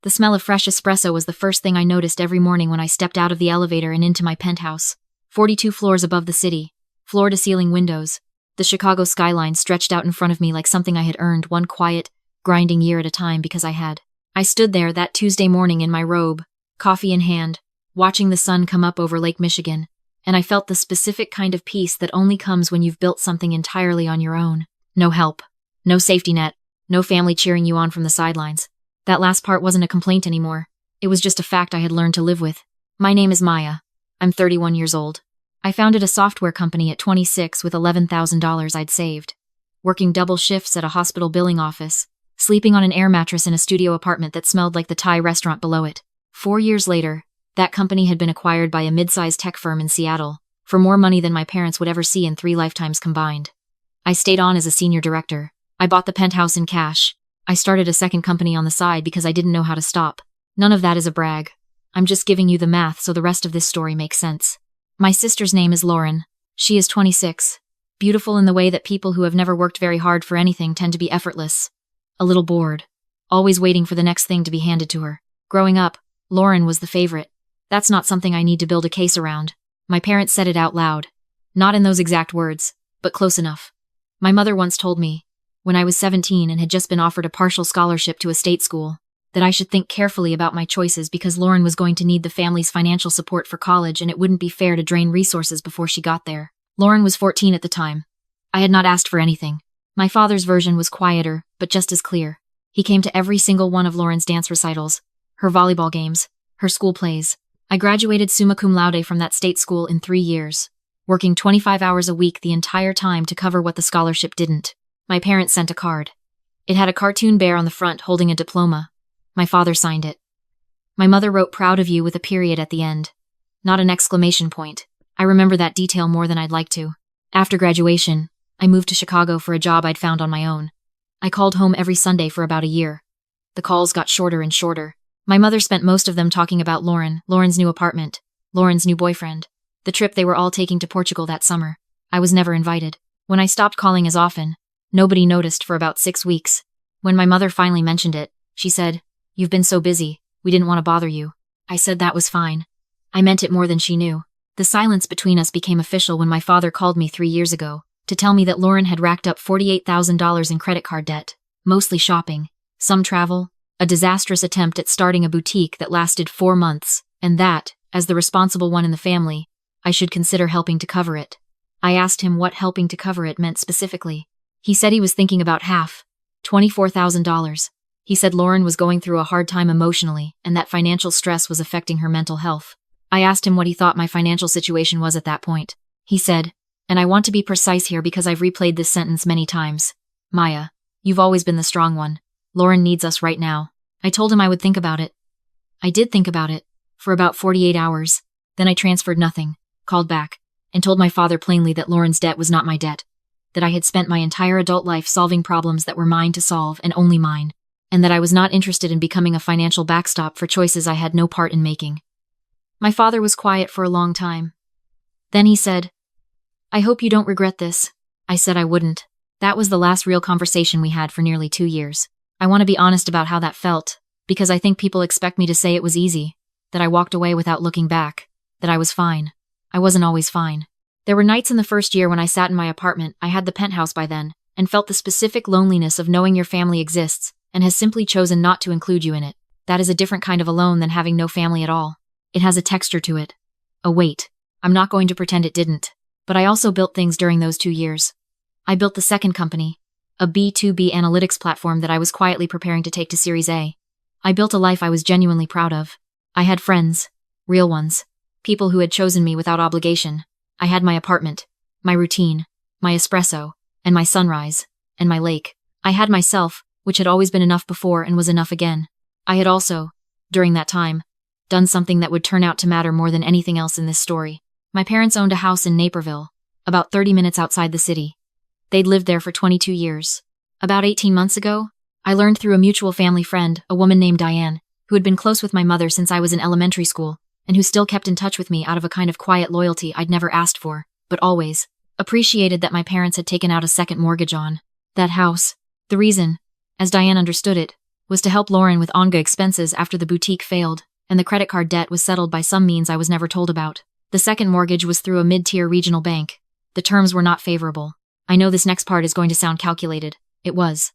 The smell of fresh espresso was the first thing I noticed every morning when I stepped out of the elevator and into my penthouse. 42 floors above the city, floor-to-ceiling windows. The Chicago skyline stretched out in front of me like something I had earned one quiet, grinding year at a time because I had. I stood there that Tuesday morning in my robe, coffee in hand, watching the sun come up over Lake Michigan, and I felt the specific kind of peace that only comes when you've built something entirely on your own. No help, no safety net, no family cheering you on from the sidelines. That last part wasn't a complaint anymore. It was just a fact I had learned to live with. My name is Maya. I'm 31 years old. I founded a software company at 26 with $11,000 I'd saved. Working double shifts at a hospital billing office, sleeping on an air mattress in a studio apartment that smelled like the Thai restaurant below it. 4 years later, that company had been acquired by a mid-sized tech firm in Seattle, for more money than my parents would ever see in 3 lifetimes combined. I stayed on as a senior director. I bought the Penthouse in cash. I started a second company on the side because I didn't know how to stop. None of that is a brag. I'm just giving you the math so the rest of this story makes sense. My sister's name is Lauren. She is 26. Beautiful in the way that people who have never worked very hard for anything tend to be effortless. A little bored. Always waiting for the next thing to be handed to her. Growing up, Lauren was the favorite. That's not something I need to build a case around. My parents said it out loud. Not in those exact words, but close enough. My mother once told me, when I was 17 and had just been offered a partial scholarship to a state school, that I should think carefully about my choices because Lauren was going to need the family's financial support for college and it wouldn't be fair to drain resources before she got there. Lauren was 14 at the time. I had not asked for anything. My father's version was quieter, but just as clear. He came to every single one of Lauren's dance recitals, her volleyball games, her school plays. I graduated summa cum laude from that state school in 3 years, working 25 hours a week the entire time to cover what the scholarship didn't. My parents sent a card. It had a cartoon bear on the front holding a diploma. My father signed it. My mother wrote "proud of you" with a period at the end. Not an exclamation point. I remember that detail more than I'd like to. After graduation, I moved to Chicago for a job I'd found on my own. I called home every Sunday for about a year. The calls got shorter and shorter. My mother spent most of them talking about Lauren's new apartment, Lauren's new boyfriend, the trip they were all taking to Portugal that summer. I was never invited. When I stopped calling as often, nobody noticed for about 6 weeks. When my mother finally mentioned it, she said, "You've been so busy, we didn't want to bother you." I said that was fine. I meant it more than she knew. The silence between us became official when my father called me 3 years ago to tell me that Lauren had racked up $48,000 in credit card debt, mostly shopping, some travel, a disastrous attempt at starting a boutique that lasted 4 months, and that, as the responsible one in the family, I should consider helping to cover it. I asked him what helping to cover it meant specifically. He said he was thinking about half, $24,000. He said Lauren was going through a hard time emotionally and that financial stress was affecting her mental health. I asked him what he thought my financial situation was at that point. He said, and I want to be precise here because I've replayed this sentence many times, "Maya, you've always been the strong one. Lauren needs us right now." I told him I would think about it. I did think about it, for about 48 hours. Then I transferred nothing, called back, and told my father plainly that Lauren's debt was not my debt. That I had spent my entire adult life solving problems that were mine to solve and only mine, and that I was not interested in becoming a financial backstop for choices I had no part in making. My father was quiet for a long time. Then he said, "I hope you don't regret this." I said I wouldn't. That was the last real conversation we had for nearly 2 years. I want to be honest about how that felt, because I think people expect me to say it was easy, that I walked away without looking back, that I was fine. I wasn't always fine. There were nights in the first year when I sat in my apartment, I had the penthouse by then, and felt the specific loneliness of knowing your family exists and has simply chosen not to include you in it. That is a different kind of alone than having no family at all. It has a texture to it. A weight. I'm not going to pretend it didn't. But I also built things during those 2 years. I built the second company, a B2B analytics platform that I was quietly preparing to take to Series A. I built a life I was genuinely proud of. I had friends, real ones, people who had chosen me without obligation. I had my apartment, my routine, my espresso, and my sunrise, and my lake. I had myself, which had always been enough before and was enough again. I had also, during that time, done something that would turn out to matter more than anything else in this story. My parents owned a house in Naperville, about 30 minutes outside the city. They'd lived there for 22 years. About 18 months ago, I learned through a mutual family friend, a woman named Diane, who had been close with my mother since I was in elementary school, and who still kept in touch with me out of a kind of quiet loyalty I'd never asked for, but always appreciated that my parents had taken out a second mortgage on that house. The reason, as Diane understood it, was to help Lauren with ongoing expenses after the boutique failed, and the credit card debt was settled by some means I was never told about. The second mortgage was through a mid-tier regional bank. The terms were not favorable. I know this next part is going to sound calculated. It was.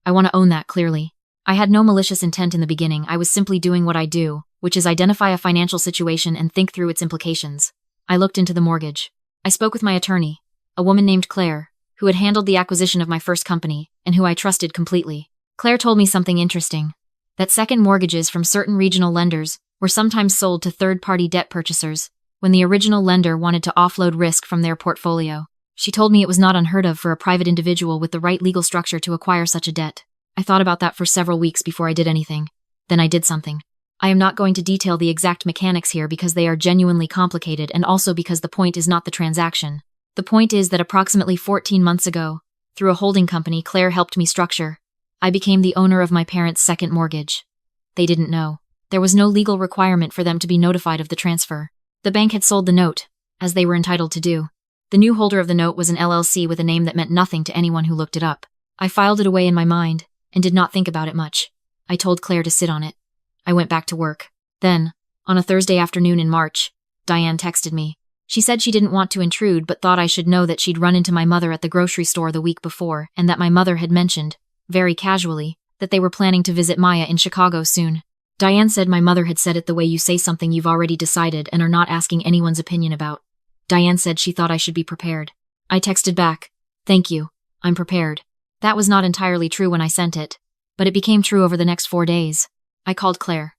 I want to own that clearly. I had no malicious intent in the beginning. I was simply doing what I do, which is identify a financial situation and think through its implications. I looked into the mortgage. I spoke with my attorney, a woman named Claire, who had handled the acquisition of my first company, and who I trusted completely. Claire told me something interesting. That second mortgages from certain regional lenders were sometimes sold to third-party debt purchasers when the original lender wanted to offload risk from their portfolio. She told me it was not unheard of for a private individual with the right legal structure to acquire such a debt. I thought about that for several weeks before I did anything. Then I did something. I am not going to detail the exact mechanics here because they are genuinely complicated and also because the point is not the transaction. The point is that approximately 14 months ago, through a holding company Claire helped me structure, I became the owner of my parents' second mortgage. They didn't know. There was no legal requirement for them to be notified of the transfer. The bank had sold the note, as they were entitled to do. The new holder of the note was an LLC with a name that meant nothing to anyone who looked it up. I filed it away in my mind and did not think about it much. I told Claire to sit on it. I went back to work. Then, on a Thursday afternoon in March, Diane texted me. She said she didn't want to intrude but thought I should know that she'd run into my mother at the grocery store the week before and that my mother had mentioned, very casually, that they were planning to visit Maya in Chicago soon. Diane said my mother had said it the way you say something you've already decided and are not asking anyone's opinion about. Diane said she thought I should be prepared. I texted back, "Thank you, I'm prepared." That was not entirely true when I sent it, but it became true over the next 4 days. I called Claire.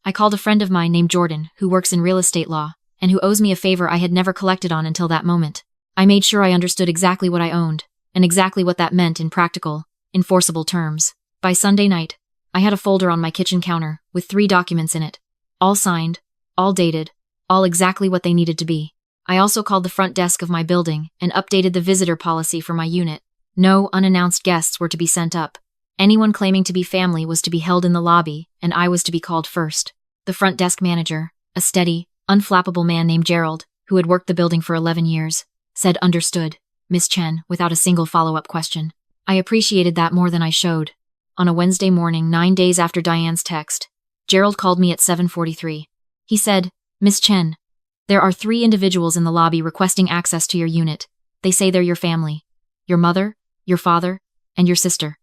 I called a friend of mine named Jordan, who works in real estate law, and who owes me a favor I had never collected on until that moment. I made sure I understood exactly what I owned, and exactly what that meant in practical, enforceable terms. By Sunday night, I had a folder on my kitchen counter with 3 documents in it, all signed, all dated, all exactly what they needed to be. I also called the front desk of my building and updated the visitor policy for my unit. No unannounced guests were to be sent up. Anyone claiming to be family was to be held in the lobby, and I was to be called first. The front desk manager, a steady, unflappable man named Gerald, who had worked the building for 11 years, said "Understood, Miss Chen," without a single follow-up question. I appreciated that more than I showed. On a Wednesday morning, 9 days after Diane's text, Gerald called me at 7:43. He said, "Miss Chen, there are 3 individuals in the lobby requesting access to your unit. They say they're your family. Your mother, your father, and your sister.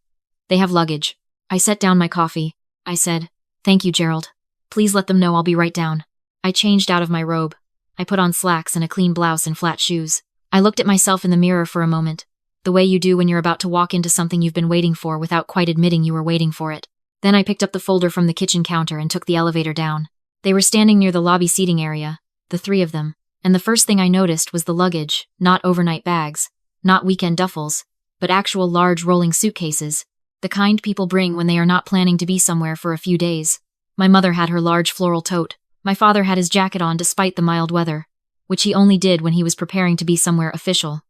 They have luggage." I set down my coffee. I said, "Thank you, Gerald. Please let them know I'll be right down." I changed out of my robe. I put on slacks and a clean blouse and flat shoes. I looked at myself in the mirror for a moment, the way you do when you're about to walk into something you've been waiting for without quite admitting you were waiting for it. Then I picked up the folder from the kitchen counter and took the elevator down. They were standing near the lobby seating area, the 3 of them, and the first thing I noticed was the luggage, not overnight bags, not weekend duffels, but actual large rolling suitcases, the kind people bring when they are not planning to be somewhere for a few days. My mother had her large floral tote. My father had his jacket on despite the mild weather, which he only did when he was preparing to be somewhere official.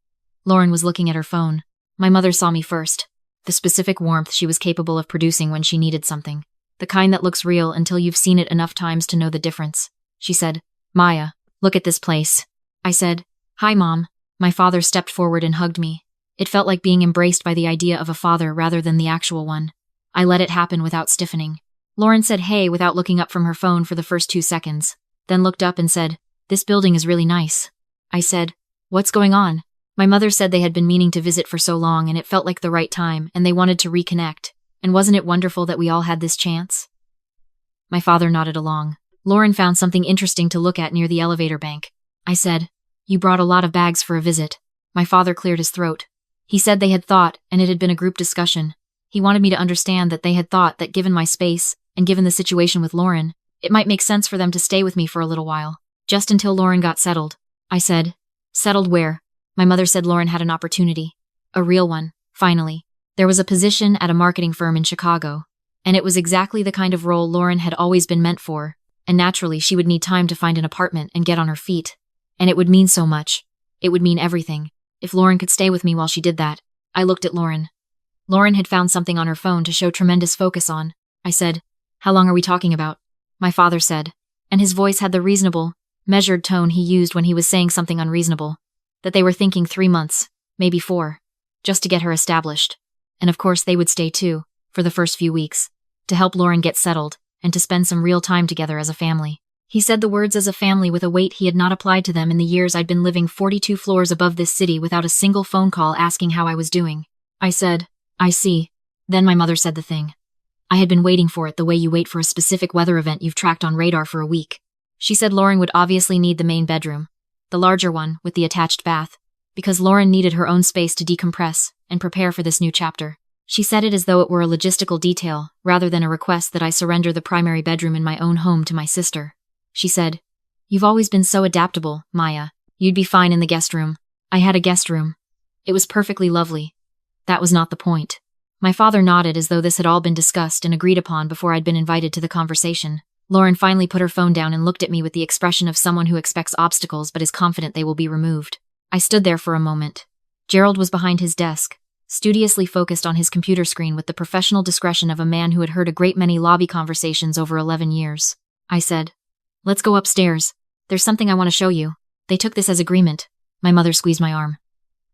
Lauren was looking at her phone. My mother saw me first. The specific warmth she was capable of producing when she needed something. The kind that looks real until you've seen it enough times to know the difference. She said, "Maya, look at this place." I said, "Hi, Mom." My father stepped forward and hugged me. It felt like being embraced by the idea of a father rather than the actual one. I let it happen without stiffening. Lauren said hey without looking up from her phone for the first 2 seconds, then looked up and said, "This building is really nice." I said, "What's going on?" My mother said they had been meaning to visit for so long and it felt like the right time and they wanted to reconnect, and wasn't it wonderful that we all had this chance? My father nodded along. Lauren found something interesting to look at near the elevator bank. I said, "You brought a lot of bags for a visit." My father cleared his throat. He said they had thought, and it had been a group discussion. He wanted me to understand that they had thought that given my space, and given the situation with Lauren, it might make sense for them to stay with me for a little while, just until Lauren got settled. I said, "Settled where?" My mother said Lauren had an opportunity. A real one, finally. There was a position at a marketing firm in Chicago, and it was exactly the kind of role Lauren had always been meant for, and naturally she would need time to find an apartment and get on her feet. And it would mean so much. It would mean everything. If Lauren could stay with me while she did that. I looked at Lauren. Lauren had found something on her phone to show tremendous focus on. I said, "How long are we talking about?" My father said, and his voice had the reasonable, measured tone he used when he was saying something unreasonable, that they were thinking 3 months, maybe 4, just to get her established. And of course they would stay too, for the first few weeks. to help Lauren get settled, and to spend some real time together as a family. He said the words as a family with a weight he had not applied to them in the years I'd been living 42 floors above this city without a single phone call asking how I was doing. I said, I see. Then my mother said the thing. I had been waiting for it the way you wait for a specific weather event you've tracked on radar for a week. She said Lauren would obviously need the main bedroom, the larger one with the attached bath, because Lauren needed her own space to decompress and prepare for this new chapter. She said it as though it were a logistical detail, rather than a request that I surrender the primary bedroom in my own home to my sister. She said, You've always been so adaptable, Maya. You'd be fine in the guest room. I had a guest room. It was perfectly lovely. That was not the point. My father nodded as though this had all been discussed and agreed upon before I'd been invited to the conversation. Lauren finally put her phone down and looked at me with the expression of someone who expects obstacles but is confident they will be removed. I stood there for a moment. Gerald was behind his desk, studiously focused on his computer screen with the professional discretion of a man who had heard a great many lobby conversations over 11 years. I said, Let's go upstairs. There's something I want to show you. They took this as agreement. My mother squeezed my arm.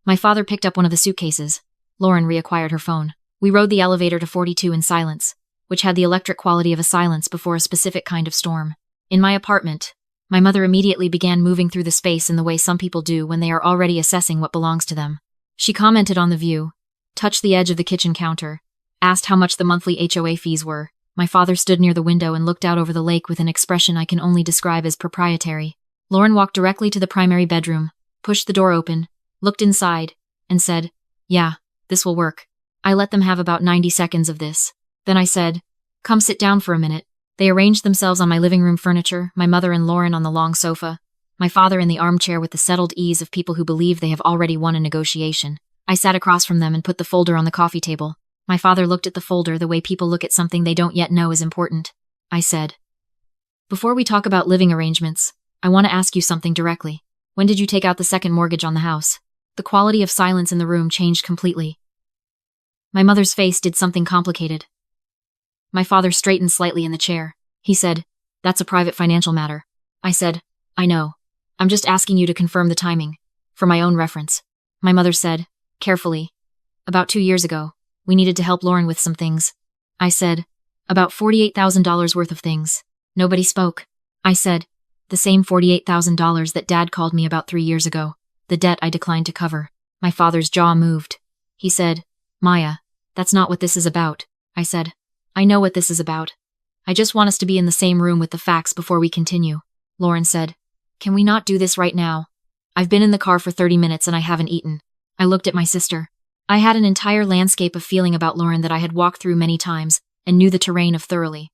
My father picked up one of the suitcases. Lauren reacquired her phone. We rode the elevator to 42 in silence, which had the electric quality of a silence before a specific kind of storm. In my apartment, my mother immediately began moving through the space in the way some people do when they are already assessing what belongs to them. She commented on the view, touched the edge of the kitchen counter, asked how much the monthly HOA fees were. My father stood near the window and looked out over the lake with an expression I can only describe as proprietary. Lauren walked directly to the primary bedroom, pushed the door open, looked inside, and said, Yeah, this will work. I let them have about 90 seconds of this. Then I said, Come sit down for a minute. They arranged themselves on my living room furniture, my mother and Lauren on the long sofa, my father in the armchair with the settled ease of people who believe they have already won a negotiation. I sat across from them and put the folder on the coffee table. My father looked at the folder the way people look at something they don't yet know is important. I said, Before we talk about living arrangements, I want to ask you something directly. When did you take out the second mortgage on the house? The quality of silence in the room changed completely. My mother's face did something complicated. My father straightened slightly in the chair. He said, That's a private financial matter. I said, I know. I'm just asking you to confirm the timing, for my own reference. My mother said, carefully, About 2 years ago, we needed to help Lauren with some things. I said, About $48,000 worth of things. Nobody spoke. I said, The same $48,000 that Dad called me about 3 years ago, the debt I declined to cover. My father's jaw moved. He said, Maya, that's not what this is about. I said, I know what this is about. I just want us to be in the same room with the facts before we continue. Lauren said, Can we not do this right now? I've been in the car for 30 minutes and I haven't eaten. I looked at my sister. I had an entire landscape of feeling about Lauren that I had walked through many times and knew the terrain of thoroughly.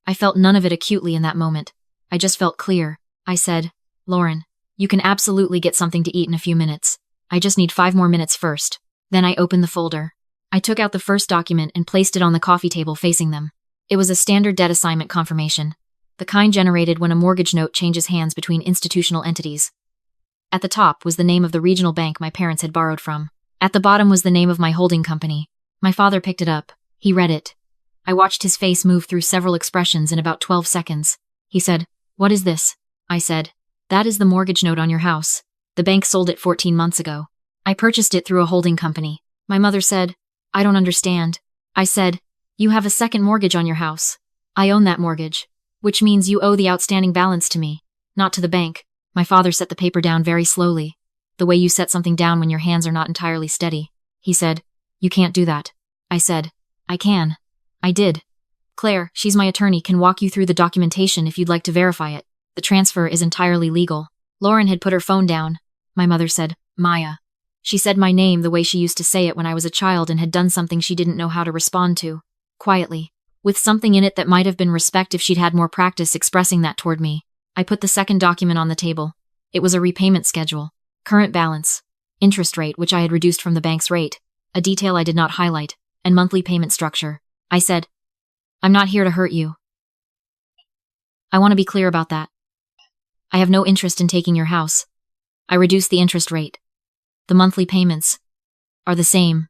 I felt none of it acutely in that moment. I just felt clear. I said, Lauren, you can absolutely get something to eat in a few minutes. I just need 5 more minutes first. Then I opened the folder. I took out the first document and placed it on the coffee table facing them. It was a standard debt assignment confirmation, the kind generated when a mortgage note changes hands between institutional entities. At the top was the name of the regional bank my parents had borrowed from. At the bottom was the name of my holding company. My father picked it up. He read it. I watched his face move through several expressions in about 12 seconds. He said, What is this? I said, That is the mortgage note on your house. The bank sold it 14 months ago. I purchased it through a holding company. My mother said, I don't understand. I said, You have a second mortgage on your house. I own that mortgage, which means you owe the outstanding balance to me, not to the bank. My father set the paper down very slowly, the way you set something down when your hands are not entirely steady. He said, You can't do that. I said, I can. I did. Claire, she's my attorney, can walk you through the documentation if you'd like to verify it. The transfer is entirely legal. Lauren had put her phone down. My mother said, Maya. She said my name the way she used to say it when I was a child and had done something she didn't know how to respond to. Quietly. With something in it that might have been respect if she'd had more practice expressing that toward me. I put the second document on the table. It was a repayment schedule. Current balance. Interest rate, which I had reduced from the bank's rate. A detail I did not highlight. And monthly payment structure. I said, I'm not here to hurt you. I want to be clear about that. I have no interest in taking your house. I reduced the interest rate. The monthly payments are the same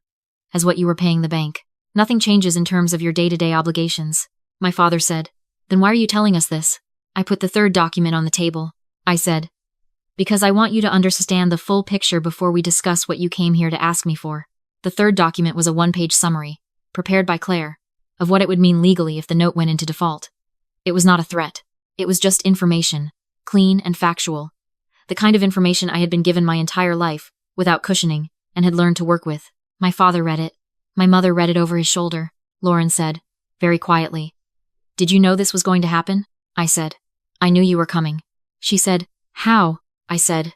as what you were paying the bank. Nothing changes in terms of your day-to-day obligations. My father said, Then why are you telling us this? I put the third document on the table. I said, Because I want you to understand the full picture before we discuss what you came here to ask me for. The third document was a 1-page summary, prepared by Claire, of what it would mean legally if the note went into default. It was not a threat. It was just information, clean and factual. The kind of information I had been given my entire life, without cushioning, and had learned to work with. My father read it. My mother read it over his shoulder, Lauren said, very quietly. Did you know this was going to happen? I said. I knew you were coming. She said, how? I said.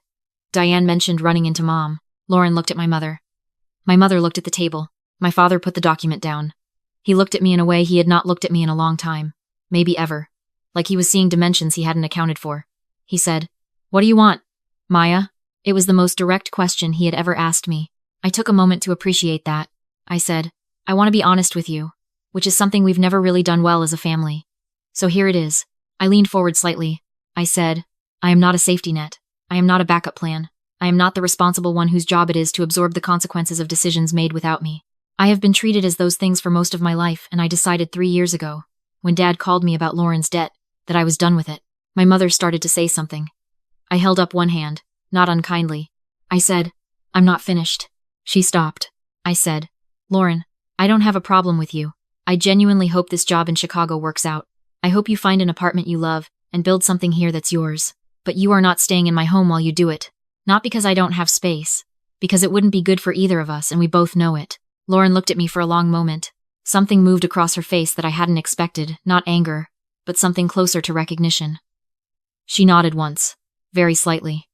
Diane mentioned running into Mom. Lauren looked at my mother. My mother looked at the table. My father put the document down. He looked at me in a way he had not looked at me in a long time. Maybe ever. Like he was seeing dimensions he hadn't accounted for. He said, what do you want, Maya? It was the most direct question he had ever asked me. I took a moment to appreciate that. I said, I want to be honest with you, which is something we've never really done well as a family. So here it is. I leaned forward slightly. I said, I am not a safety net. I am not a backup plan. I am not the responsible one whose job it is to absorb the consequences of decisions made without me. I have been treated as those things for most of my life, and I decided 3 years ago, when Dad called me about Lauren's debt, that I was done with it. My mother started to say something. I held up one hand, not unkindly. I said, I'm not finished. She stopped. I said, Lauren, I don't have a problem with you. I genuinely hope this job in Chicago works out. I hope you find an apartment you love and build something here that's yours. But you are not staying in my home while you do it. Not because I don't have space. Because it wouldn't be good for either of us, and we both know it. Lauren looked at me for a long moment. Something moved across her face that I hadn't expected, not anger, but something closer to recognition. She nodded once, very slightly.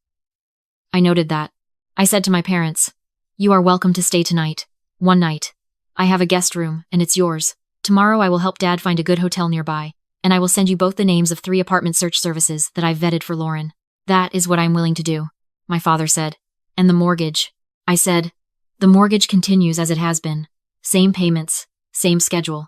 I noted that. I said to my parents, you are welcome to stay tonight. One night. I have a guest room, and it's yours. Tomorrow I will help Dad find a good hotel nearby, and I will send you both the names of 3 apartment search services that I've vetted for Lauren. That is what I'm willing to do, my father said. And the mortgage. I said, the mortgage continues as it has been. Same payments, same schedule.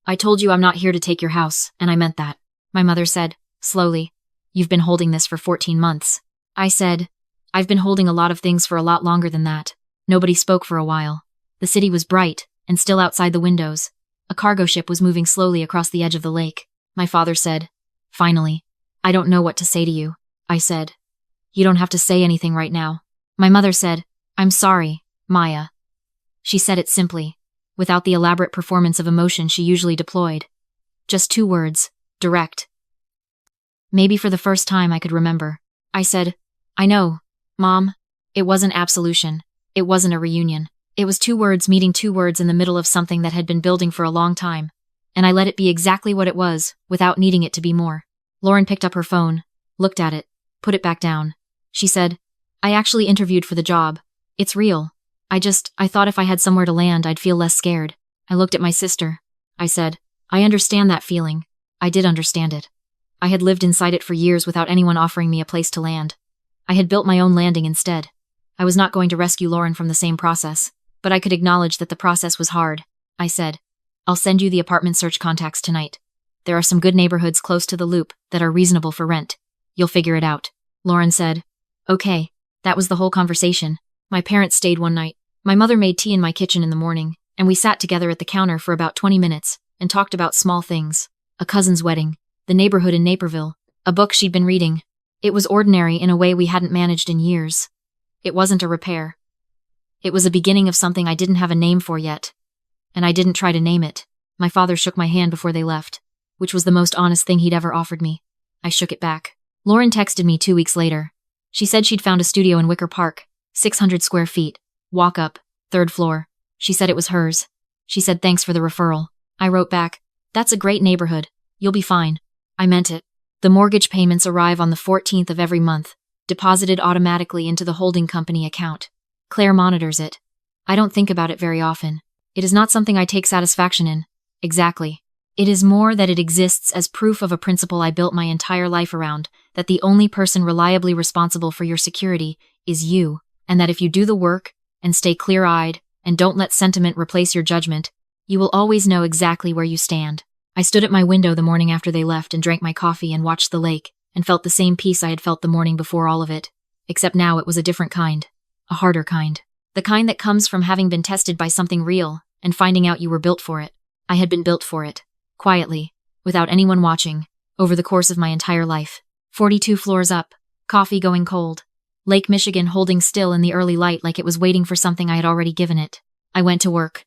I told you I'm not here to take your house, and I meant that. My mother said, slowly, you've been holding this for 14 months. I said, I've been holding a lot of things for a lot longer than that. Nobody spoke for a while. The city was bright, and still outside the windows. A cargo ship was moving slowly across the edge of the lake. My father said, finally, I don't know what to say to you. I said, you don't have to say anything right now. My mother said, I'm sorry, Maya. She said it simply, without the elaborate performance of emotion she usually deployed. Just 2 words, direct. Maybe for the first time I could remember. I said, I know, Mom. It wasn't absolution. It wasn't a reunion. It was 2 words meeting 2 words in the middle of something that had been building for a long time. And I let it be exactly what it was, without needing it to be more. Lauren picked up her phone, looked at it, put it back down. She said, I actually interviewed for the job. It's real. I thought if I had somewhere to land, I'd feel less scared. I looked at my sister. I said, I understand that feeling. I did understand it. I had lived inside it for years without anyone offering me a place to land. I had built my own landing instead. I was not going to rescue Lauren from the same process, but I could acknowledge that the process was hard. I said, I'll send you the apartment search contacts tonight. There are some good neighborhoods close to the loop that are reasonable for rent. You'll figure it out. Lauren said, okay. That was the whole conversation. My parents stayed one night. My mother made tea in my kitchen in the morning, and we sat together at the counter for about 20 minutes and talked about small things. A cousin's wedding, the neighborhood in Naperville, a book she'd been reading. It was ordinary in a way we hadn't managed in years. It wasn't a repair. It was a beginning of something I didn't have a name for yet. And I didn't try to name it. My father shook my hand before they left, which was the most honest thing he'd ever offered me. I shook it back. Lauren texted me 2 weeks later. She said she'd found a studio in Wicker Park, 600 square feet, walk up, 3rd floor. She said it was hers. She said thanks for the referral. I wrote back, that's a great neighborhood. You'll be fine. I meant it. The mortgage payments arrive on the 14th of every month, deposited automatically into the holding company account. Claire monitors it. I don't think about it very often. It is not something I take satisfaction in. Exactly. It is more that it exists as proof of a principle I built my entire life around, that the only person reliably responsible for your security is you, and that if you do the work, and stay clear-eyed, and don't let sentiment replace your judgment, you will always know exactly where you stand. I stood at my window the morning after they left and drank my coffee and watched the lake, and felt the same peace I had felt the morning before all of it. Except now it was a different kind. A harder kind. The kind that comes from having been tested by something real, and finding out you were built for it. I had been built for it. Quietly, without anyone watching, over the course of my entire life. 42 floors up, coffee going cold. Lake Michigan holding still in the early light like it was waiting for something I had already given it. I went to work.